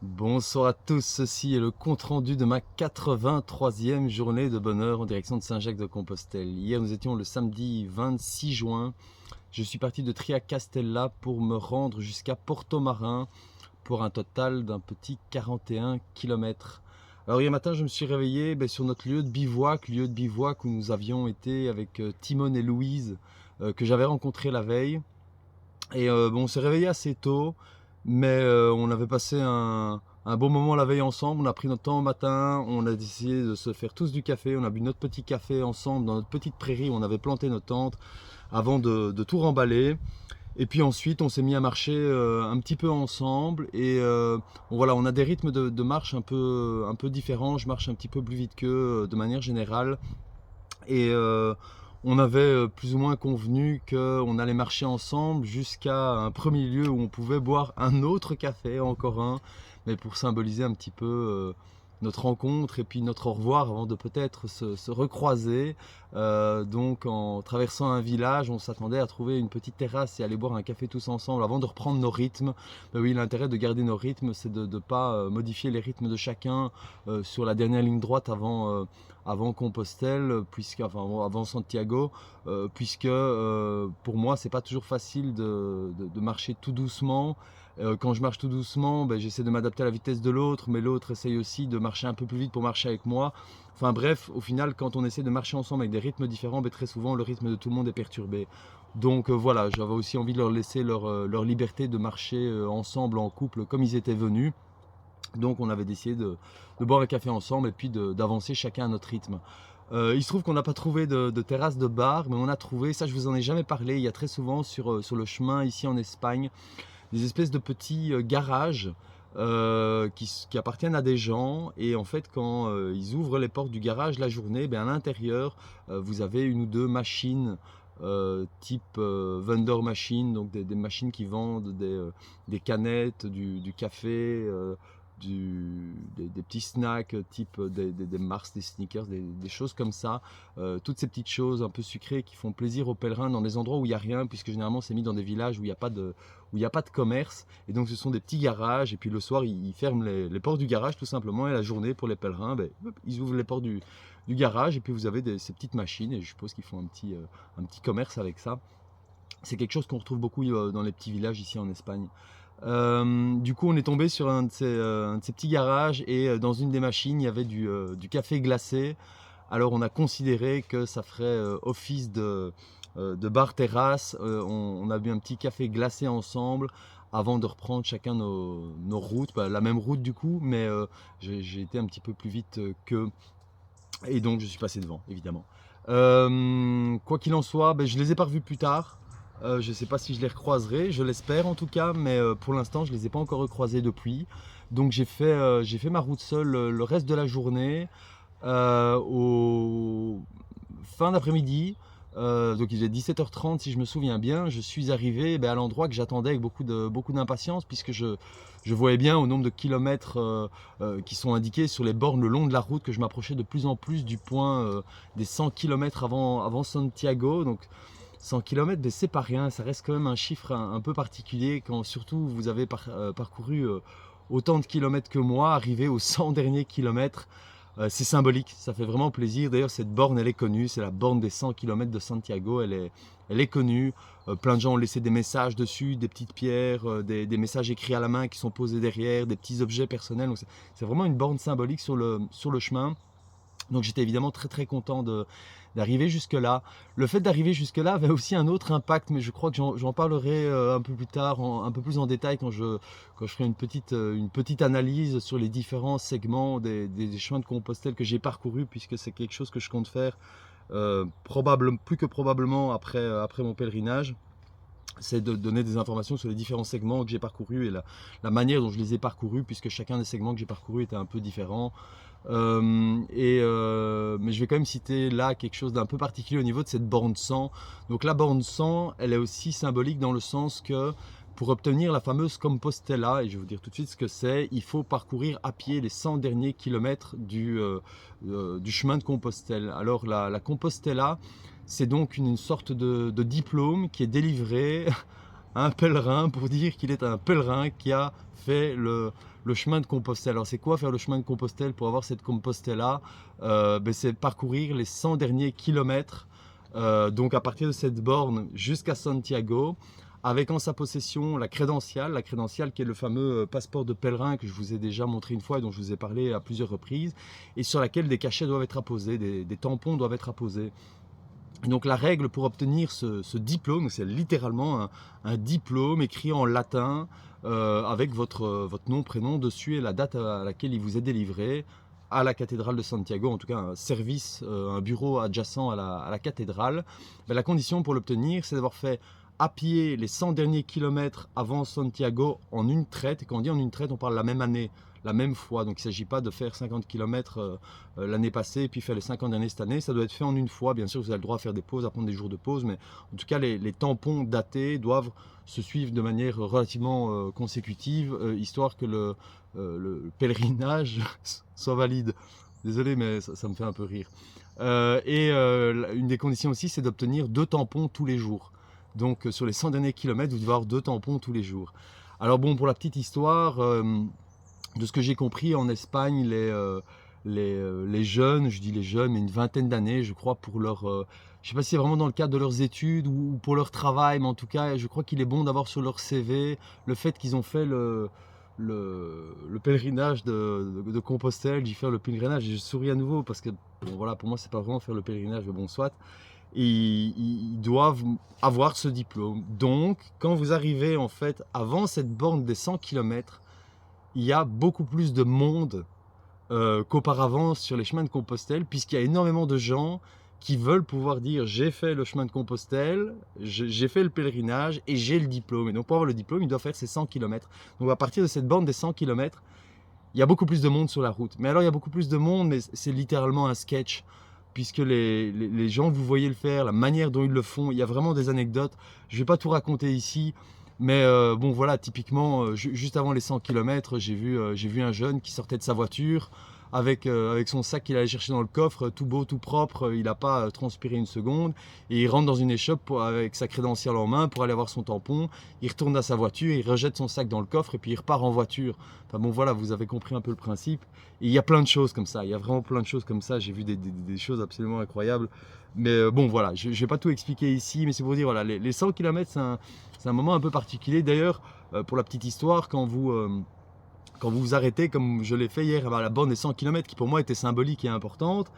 Bonsoir à tous, ceci est le compte-rendu de ma 83e journée de bonheur en direction de Saint-Jacques-de-Compostelle. Hier nous étions le samedi 26 juin, je suis parti de Triacastella pour me rendre jusqu'à Porto-Marin pour un total d'un petit 41 km. Alors hier matin je me suis réveillé sur notre lieu de bivouac où nous avions été avec Timon et Louise que j'avais rencontré la veille. Et on s'est réveillé assez tôt, mais on avait passé un bon moment la veille ensemble. On a pris notre temps au matin, on a décidé de se faire tous du café. On a bu notre petit café ensemble dans notre petite prairie où on avait planté nos tentes avant de tout remballer. Et puis ensuite, on s'est mis à marcher un petit peu ensemble. Et voilà, on a des rythmes de marche un peu différents. Je marche un petit peu plus vite qu'eux de manière générale. Et on avait plus ou moins convenu qu'on allait marcher ensemble jusqu'à un premier lieu où on pouvait boire un autre café, encore un, mais pour symboliser un petit peu notre rencontre et puis notre au revoir avant de peut-être se recroiser. Donc en traversant un village, on s'attendait à trouver une petite terrasse et aller boire un café tous ensemble avant de reprendre nos rythmes. Ben oui, l'intérêt de garder nos rythmes, c'est de ne pas modifier les rythmes de chacun sur la dernière ligne droite avant Compostelle, avant Santiago, puisque pour moi c'est pas toujours facile de marcher tout doucement. Quand je marche tout doucement, j'essaie de m'adapter à la vitesse de l'autre, mais l'autre essaye aussi de marcher un peu plus vite pour marcher avec moi. Enfin bref, au final, quand on essaie de marcher ensemble avec des rythmes différents, très souvent le rythme de tout le monde est perturbé. Donc voilà, j'avais aussi envie de leur laisser leur liberté de marcher ensemble en couple comme ils étaient venus. Donc on avait décidé de boire un café ensemble et puis d'avancer chacun à notre rythme. Il se trouve qu'on n'a pas trouvé de terrasse de bar, mais on a trouvé, ça je vous en ai jamais parlé, il y a très souvent sur le chemin ici en Espagne, des espèces de petits garages qui appartiennent à des gens. Et en fait quand ils ouvrent les portes du garage la journée, à l'intérieur vous avez une ou deux machines type vendor machine, donc des machines qui vendent des canettes, du café, des petits snacks type des Mars, des sneakers, des choses comme ça. Toutes ces petites choses un peu sucrées qui font plaisir aux pèlerins dans des endroits où il n'y a rien, puisque généralement c'est mis dans des villages où il n'y a pas de commerce. Et donc ce sont des petits garages. Et puis le soir, ils ferment les portes du garage tout simplement. Et la journée, pour les pèlerins, ils ouvrent les portes du garage. Et puis vous avez ces petites machines. Et je suppose qu'ils font un petit commerce avec ça. C'est quelque chose qu'on retrouve beaucoup dans les petits villages ici en Espagne. Du coup, on est tombé sur un de ces petits garages et dans une des machines, il y avait du café glacé. Alors, on a considéré que ça ferait office de bar-terrasse. On a bu un petit café glacé ensemble avant de reprendre chacun nos routes. La même route du coup, mais j'ai été un petit peu plus vite qu'eux. Et donc, je suis passé devant, évidemment. Quoi qu'il en soit, je les ai pas revus plus tard. Je ne sais pas si je les recroiserai, je l'espère en tout cas, mais pour l'instant je ne les ai pas encore recroisés depuis. Donc j'ai fait ma route seule le reste de la journée, au fin d'après-midi. Donc il est 17h30 si je me souviens bien. Je suis arrivé à l'endroit que j'attendais avec beaucoup d'impatience, puisque je voyais bien au nombre de kilomètres qui sont indiqués sur les bornes le long de la route que je m'approchais de plus en plus du point des 100 km avant Santiago. Donc 100 km, c'est pas rien, ça reste quand même un chiffre un peu particulier quand surtout vous avez parcouru autant de kilomètres que moi, arrivé aux 100 derniers kilomètres. C'est symbolique, ça fait vraiment plaisir. D'ailleurs, cette borne, elle est connue, c'est la borne des 100 km de Santiago, elle est connue. Plein de gens ont laissé des messages dessus, des petites pierres, des messages écrits à la main qui sont posés derrière, des petits objets personnels. Donc c'est vraiment une borne symbolique sur le chemin. Donc j'étais évidemment très content d'arriver jusque là. Le fait d'arriver jusque là avait aussi un autre impact, mais je crois que j'en parlerai un peu plus tard, un peu plus en détail quand je ferai une petite analyse sur les différents segments des chemins de Compostelle que j'ai parcourus, puisque c'est quelque chose que je compte faire plus que probablement après mon pèlerinage. C'est de donner des informations sur les différents segments que j'ai parcourus et la manière dont je les ai parcourus, puisque chacun des segments que j'ai parcourus était un peu différent. Mais je vais quand même citer là quelque chose d'un peu particulier au niveau de cette borne 100. Donc la borne 100, elle est aussi symbolique dans le sens que pour obtenir la fameuse Compostela, et je vais vous dire tout de suite ce que c'est, il faut parcourir à pied les 100 derniers kilomètres du chemin de Compostelle. Alors la Compostela, c'est donc une sorte de diplôme qui est délivré à un pèlerin pour dire qu'il est un pèlerin qui a fait le le chemin de Compostelle. Alors c'est quoi faire le chemin de Compostelle pour avoir cette Compostelle-là? C'est parcourir les 100 derniers kilomètres, donc à partir de cette borne jusqu'à Santiago, avec en sa possession la crédentiale qui est le fameux passeport de pèlerin que je vous ai déjà montré une fois et dont je vous ai parlé à plusieurs reprises, et sur laquelle des cachets doivent être apposés, des tampons doivent être apposés. Donc la règle pour obtenir ce diplôme, c'est littéralement un diplôme écrit en latin avec votre nom, prénom dessus et la date à laquelle il vous est délivré à la cathédrale de Santiago, en tout cas un service, un bureau adjacent à la cathédrale. La condition pour l'obtenir, c'est d'avoir fait à pied les 100 derniers kilomètres avant Santiago en une traite. Et quand on dit en une traite, on parle la même année, la même fois. Donc il ne s'agit pas de faire 50 km l'année passée et puis faire les 50 derniers cette année. Ça doit être fait en une fois. Bien sûr, vous avez le droit à faire des pauses, à prendre des jours de pause. Mais en tout cas, les tampons datés doivent se suivre de manière relativement consécutive, histoire que le pèlerinage soit valide. Désolé, mais ça me fait un peu rire. Une des conditions aussi, c'est d'obtenir 2 tampons tous les jours. Donc sur les 100 derniers kilomètres, vous devez avoir 2 tampons tous les jours. Alors bon, pour la petite histoire, de ce que j'ai compris, en Espagne, les jeunes, je dis les jeunes, mais une vingtaine d'années, je crois, pour leur... je ne sais pas si c'est vraiment dans le cadre de leurs études ou pour leur travail, mais en tout cas, je crois qu'il est bon d'avoir sur leur CV le fait qu'ils ont fait le pèlerinage de Compostelle. J'y fais le pèlerinage et je souris à nouveau parce que, bon, voilà, pour moi, c'est pas vraiment faire le pèlerinage, mais bon, soit. Ils doivent avoir ce diplôme. Donc, quand vous arrivez en fait avant cette borne des 100 km, il y a beaucoup plus de monde qu'auparavant sur les chemins de Compostelle, puisqu'il y a énormément de gens qui veulent pouvoir dire j'ai fait le chemin de Compostelle, j'ai fait le pèlerinage et j'ai le diplôme. Et donc pour avoir le diplôme, il doit faire ces 100 km. Donc à partir de cette borne des 100 km, il y a beaucoup plus de monde sur la route. Mais alors il y a beaucoup plus de monde, mais c'est littéralement un sketch, puisque les gens, vous voyez le faire, la manière dont ils le font, il y a vraiment des anecdotes. Je ne vais pas tout raconter ici, mais bon voilà, typiquement, juste avant les 100 km, j'ai vu un jeune qui sortait de sa voiture avec son sac qu'il allait chercher dans le coffre, tout beau, tout propre, il n'a pas transpiré une seconde, et il rentre dans une échoppe avec sa crédentiale en main pour aller voir son tampon, il retourne à sa voiture, il rejette son sac dans le coffre et puis il repart en voiture. Enfin bon voilà, vous avez compris un peu le principe. Et il y a plein de choses comme ça, il y a vraiment plein de choses comme ça, j'ai vu des choses absolument incroyables. Mais bon voilà, je ne vais pas tout expliquer ici, mais c'est pour dire, voilà, les 100 km c'est un moment un peu particulier. D'ailleurs, pour la petite histoire, quand vous vous arrêtez, comme je l'ai fait hier à la borne des 100 km, qui pour moi était symbolique et importante,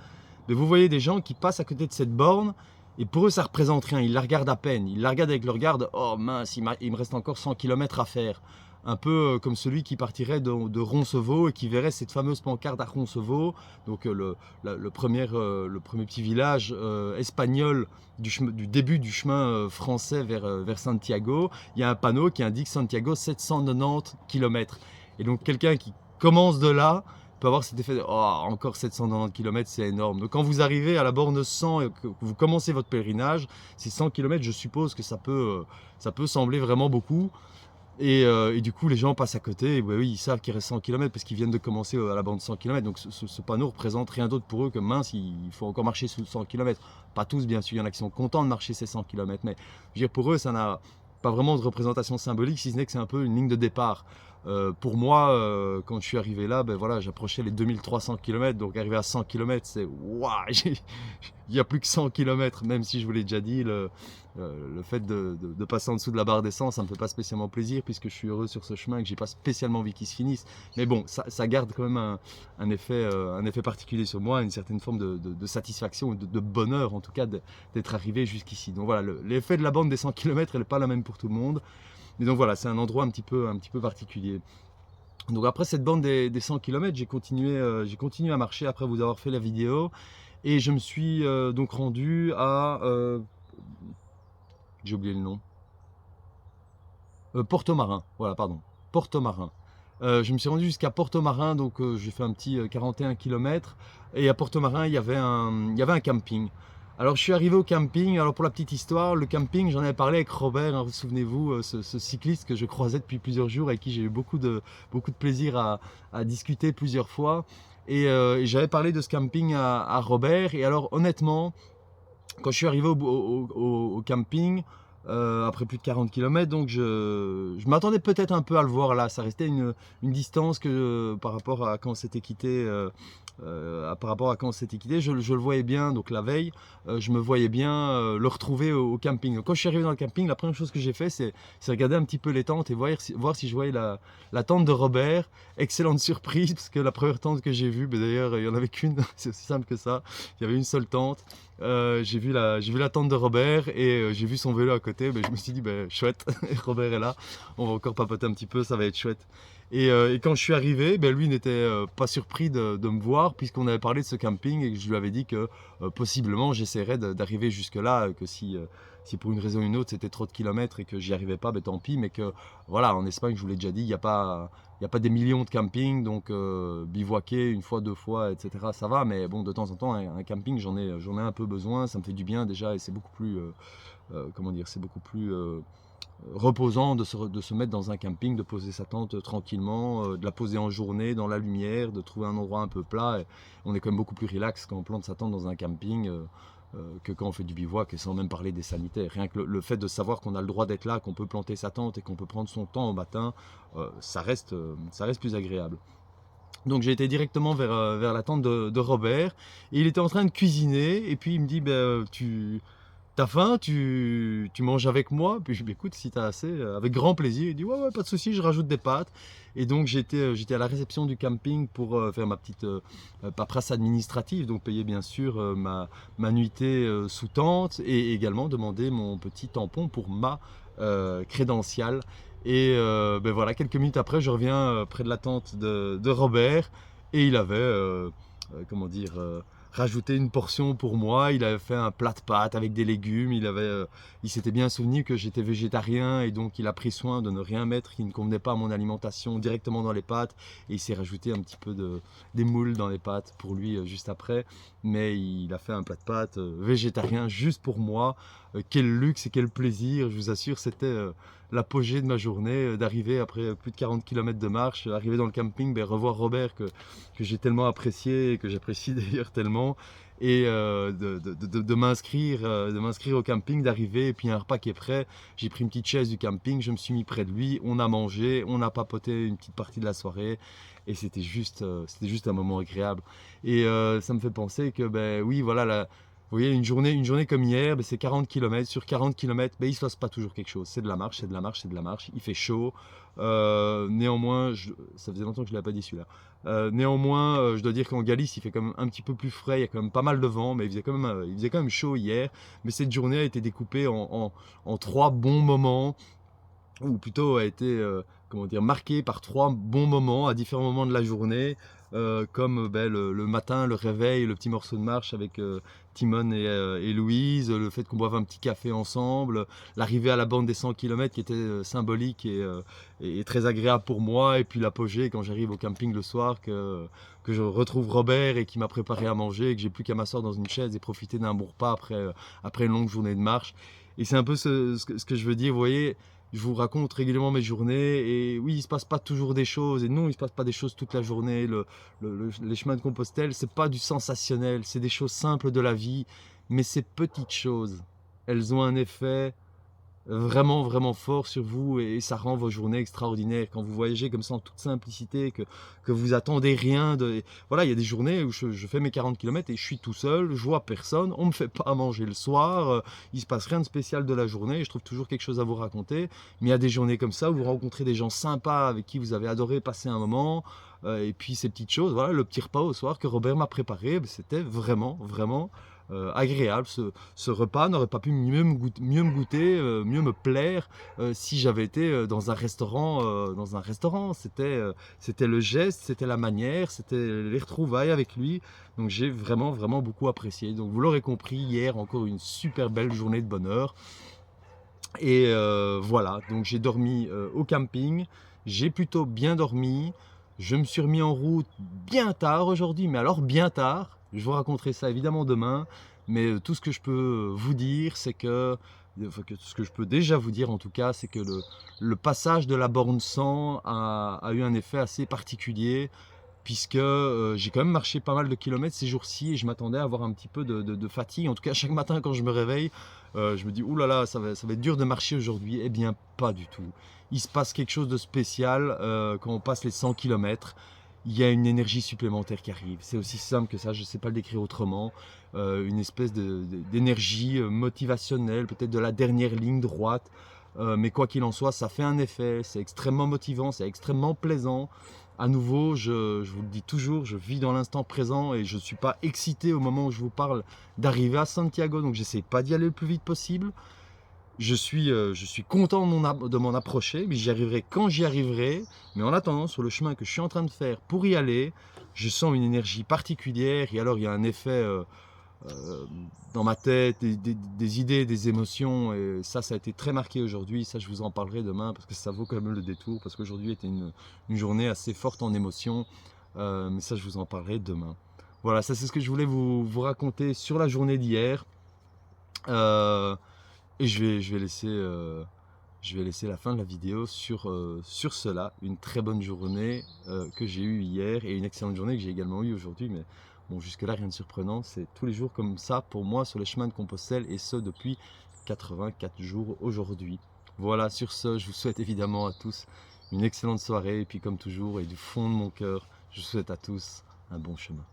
mais vous voyez des gens qui passent à côté de cette borne, et pour eux ça représente rien, ils la regardent à peine, ils la regardent avec le regard de « Oh mince, il me reste encore 100 km à faire ». Un peu comme celui qui partirait de Roncevaux et qui verrait cette fameuse pancarte à Roncevaux, donc le premier petit village espagnol du début du chemin français vers Santiago. Il y a un panneau qui indique Santiago 790 km. Et donc quelqu'un qui commence de là peut avoir cet effet de « Oh, encore 790 km, c'est énorme ». Donc quand vous arrivez à la borne 100 et que vous commencez votre pèlerinage, ces 100 km, je suppose que ça peut sembler vraiment beaucoup. Et du coup, les gens passent à côté, et oui, ils savent qu'il reste 100 km parce qu'ils viennent de commencer à la bande 100 km. Donc ce panneau représente rien d'autre pour eux que mince, il faut encore marcher sous 100 km. Pas tous, bien sûr, il y en a qui sont contents de marcher ces 100 km, mais je veux dire, pour eux, ça n'a pas vraiment de représentation symbolique, si ce n'est que c'est un peu une ligne de départ. Pour moi, quand je suis arrivé là, ben voilà, j'approchais les 2300 km, donc arrivé à 100 km, c'est waouh, il n'y a plus que 100 km, même si je vous l'ai déjà dit, le fait de passer en dessous de la barre d'essence, ça ne me fait pas spécialement plaisir, puisque je suis heureux sur ce chemin et que j'ai pas spécialement envie qu'il se finisse. Mais bon, ça garde quand même un effet particulier sur moi, une certaine forme de satisfaction, de bonheur en tout cas, d'être arrivé jusqu'ici. Donc voilà, l'effet de la bande des 100 km, elle n'est pas la même pour tout le monde. Et donc voilà, c'est un endroit un petit peu particulier. Donc après cette bande des 100 km, j'ai continué à marcher après vous avoir fait la vidéo. Et je me suis donc rendu à... j'ai oublié le nom. Porto-Marin, voilà, pardon. Porto-Marin. Je me suis rendu jusqu'à Porto-Marin, donc j'ai fait un petit 41 km. Et à Porto-Marin, il y avait un camping. Alors je suis arrivé au camping, alors pour la petite histoire, le camping, j'en avais parlé avec Robert, hein, vous souvenez-vous, ce cycliste que je croisais depuis plusieurs jours, avec qui j'ai eu beaucoup de plaisir à discuter plusieurs fois. Et j'avais parlé de ce camping à Robert, et alors honnêtement, quand je suis arrivé au camping, après plus de 40 km, donc je m'attendais peut-être un peu à le voir là. Ça restait une distance que par rapport à quand on s'était quitté, je le voyais bien. Donc la veille, je me voyais bien le retrouver au camping. Donc, quand je suis arrivé dans le camping, la première chose que j'ai fait, c'est regarder un petit peu les tentes et voir si je voyais la tente de Robert. Excellente surprise, parce que la première tente que j'ai vue, ben d'ailleurs il n'y en avait qu'une, c'est aussi simple que ça, il y avait une seule tente. J'ai vu la tente de Robert et j'ai vu son vélo à côté. Ben, je me suis dit, ben, chouette, Robert est là, on va encore papoter un petit peu, ça va être chouette. Et quand je suis arrivé, ben, lui n'était pas surpris de me voir, puisqu'on avait parlé de ce camping et que je lui avais dit que possiblement j'essaierais d'arriver jusque là, que si pour une raison ou une autre c'était trop de kilomètres et que j'y arrivais pas, ben tant pis, mais que voilà, en Espagne, je vous l'ai déjà dit, il n'y a pas des millions de campings, donc bivouaquer une fois, deux fois, etc. ça va, mais bon, de temps en temps, un camping, j'en ai un peu besoin, ça me fait du bien déjà, et c'est beaucoup plus, comment dire, c'est beaucoup plus reposant de se mettre dans un camping, de poser sa tente tranquillement, de la poser en journée dans la lumière, de trouver un endroit un peu plat. Et on est quand même beaucoup plus relax quand on plante sa tente dans un camping que quand on fait du bivouac, et sans même parler des sanitaires. Rien que le fait de savoir qu'on a le droit d'être là, qu'on peut planter sa tente et qu'on peut prendre son temps au matin, ça reste plus agréable. Donc j'ai été directement vers la tente de Robert, et il était en train de cuisiner, et puis il me dit, ben, t'as faim, tu manges avec moi? Puis je lui dis, écoute, si t'as assez, avec grand plaisir. Il dit, ouais, pas de souci, je rajoute des pâtes. Et donc j'étais à la réception du camping pour faire ma petite paperasse administrative, donc payer bien sûr ma nuitée sous tente, et également demander mon petit tampon pour ma crédentiale. Et ben voilà, quelques minutes après, je reviens près de la tente de Robert, et il avait, comment dire, rajouté une portion pour moi. Il avait fait un plat de pâtes avec des légumes. Il s'était bien souvenu que j'étais végétarien, et donc il a pris soin de ne rien mettre qui ne convenait pas à mon alimentation directement dans les pâtes. Et il s'est rajouté un petit peu des moules dans les pâtes pour lui juste après. Mais il a fait un plat de pâtes végétarien juste pour moi. Quel luxe et quel plaisir, je vous assure, c'était l'apogée de ma journée, d'arriver après plus de 40 km de marche, arriver dans le camping, ben, revoir Robert que j'ai tellement apprécié et que j'apprécie d'ailleurs tellement, et de m'inscrire au camping, d'arriver, et puis un repas qui est prêt. J'ai pris une petite chaise du camping, je me suis mis près de lui, on a mangé, on a papoté une petite partie de la soirée, et c'était juste un moment agréable. Et ça me fait penser que, ben oui, voilà, vous voyez, une journée comme hier, ben c'est 40 km. Sur 40 km, ben il ne se passe pas toujours quelque chose. C'est de la marche, c'est de la marche, c'est de la marche. Il fait chaud. Néanmoins, ça faisait longtemps que je ne l'avais pas dit celui-là. Néanmoins, je dois dire qu'en Galice, il fait quand même un petit peu plus frais. Il y a quand même pas mal de vent, mais il faisait quand même chaud hier. Mais cette journée a été découpée en trois bons moments, ou plutôt a été comment dire, marquée par trois bons moments à différents moments de la journée, comme ben, le matin, le réveil, le petit morceau de marche avec Timon et Louise, le fait qu'on boive un petit café ensemble, l'arrivée à la bande des 100 km qui était symbolique et très agréable pour moi, et puis l'apogée quand j'arrive au camping le soir, que je retrouve Robert et qui m'a préparé à manger, et que j'ai plus qu'à m'asseoir dans une chaise et profiter d'un bon repas après une longue journée de marche. Et c'est un peu ce que je veux dire, vous voyez. Je vous raconte régulièrement mes journées, et oui, il se passe pas toujours des choses, et non, il se passe pas des choses toute la journée. Les chemins de Compostelle, c'est pas du sensationnel, c'est des choses simples de la vie, mais ces petites choses, elles ont un effet vraiment, vraiment fort sur vous, et ça rend vos journées extraordinaires. Quand vous voyagez comme ça en toute simplicité, que vous attendez rien de... Voilà, il y a des journées où je fais mes 40 km et je suis tout seul, je vois personne, on me fait pas à manger le soir, il se passe rien de spécial de la journée, et je trouve toujours quelque chose à vous raconter. Mais il y a des journées comme ça où vous rencontrez des gens sympas avec qui vous avez adoré passer un moment, et puis ces petites choses, voilà, le petit repas au soir que Robert m'a préparé, c'était vraiment, vraiment agréable. Ce repas n'aurait pas pu mieux me goûter, mieux me plaire si j'avais été dans un restaurant. C'était le geste, c'était la manière, c'était les retrouvailles avec lui. Donc j'ai vraiment, vraiment beaucoup apprécié. Donc vous l'aurez compris, hier encore une super belle journée de bonheur. Et voilà, donc j'ai dormi au camping, j'ai plutôt bien dormi. Je me suis remis en route bien tard aujourd'hui, mais alors bien tard. Je vous raconterai ça évidemment demain, mais tout ce que je peux vous dire, c'est tout ce que je peux déjà vous dire en tout cas, c'est que le passage de la borne 100 a eu un effet assez particulier, puisque j'ai quand même marché pas mal de kilomètres ces jours-ci et je m'attendais à avoir un petit peu de fatigue. En tout cas, chaque matin quand je me réveille, je me dis ouh là là, ça va être dur de marcher aujourd'hui. Eh bien, pas du tout. Il se passe quelque chose de spécial quand on passe les 100 kilomètres. Il y a une énergie supplémentaire qui arrive. C'est aussi simple que ça, je ne sais pas le décrire autrement. Une espèce d'énergie motivationnelle, peut-être de la dernière ligne droite. Mais quoi qu'il en soit, ça fait un effet. C'est extrêmement motivant, c'est extrêmement plaisant. À nouveau, je vous le dis toujours, je vis dans l'instant présent et je ne suis pas excité au moment où je vous parle d'arriver à Santiago. Donc, j'essaie pas d'y aller le plus vite possible. Je suis content de m'en approcher, mais j'y arriverai quand j'y arriverai. Mais en attendant, sur le chemin que je suis en train de faire pour y aller, je sens une énergie particulière. Et alors, il y a un effet dans ma tête, des idées, des émotions. Et ça a été très marqué aujourd'hui. Ça, je vous en parlerai demain parce que ça vaut quand même le détour. Parce qu'aujourd'hui était une journée assez forte en émotions. Mais ça, je vous en parlerai demain. Voilà, ça c'est ce que je voulais vous raconter sur la journée d'hier. Et je vais laisser la fin de la vidéo sur cela. Une très bonne journée que j'ai eue hier et une excellente journée que j'ai également eue aujourd'hui. Mais bon, jusque-là, rien de surprenant. C'est tous les jours comme ça pour moi sur les chemins de Compostelle et ce depuis 84 jours aujourd'hui. Voilà, sur ce, je vous souhaite évidemment à tous une excellente soirée. Et puis comme toujours et du fond de mon cœur, je vous souhaite à tous un bon chemin.